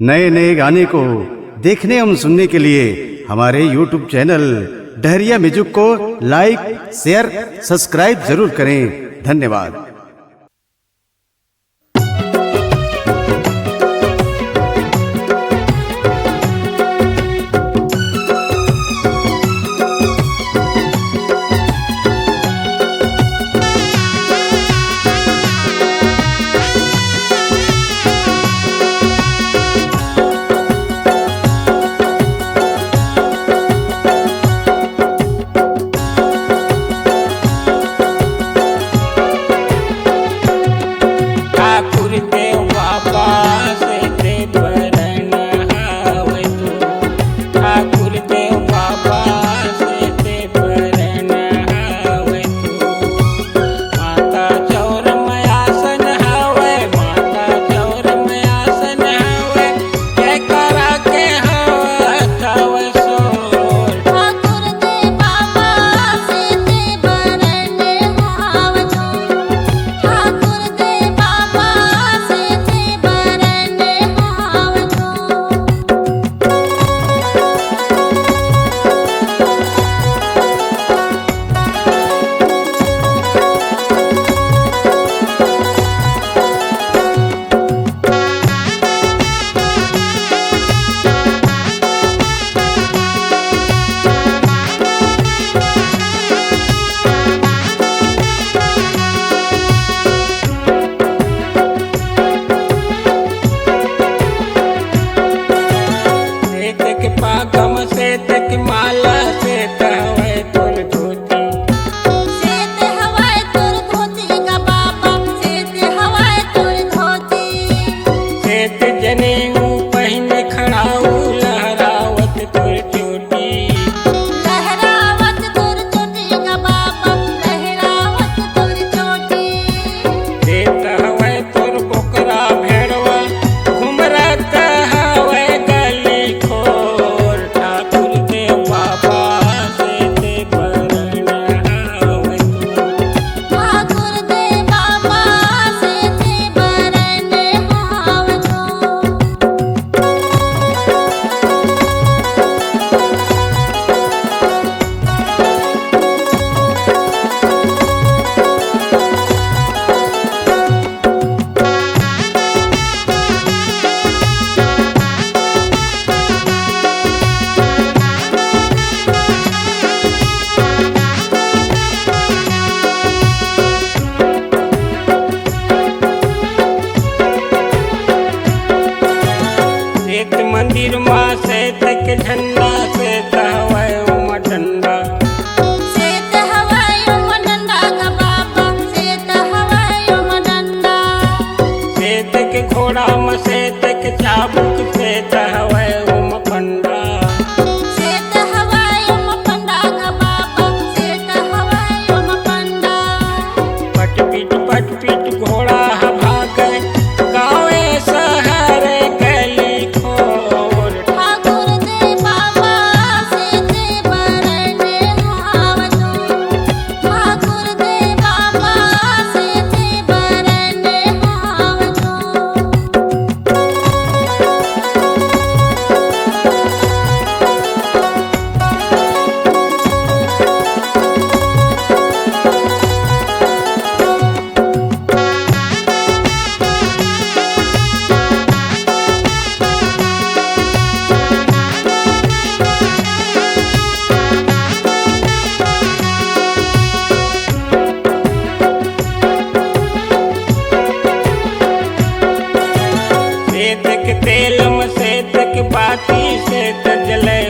नए नए गाने को देखने एवं सुनने के लिए हमारे YouTube चैनल डहरिया म्यूजिक को लाइक, शेयर, सब्सक्राइब जरूर करें। धन्यवाद। मंदिर माँ से तक झंडा से हवाई डंडा से हवाई डंडा का बाबा से हवाई डंडा से तक घोड़ा में से तक चाबुक से हवाई पंडा से हवाई पंडा का बाबा से हवाई पंडा पट पीट घोड़ा भागे गाँवे शहर गली खोर ठाकुर दे बाबा से बरन आवतो ठाकुर दे बाबा से बरन आवतो। तेल में से तक बाती से जले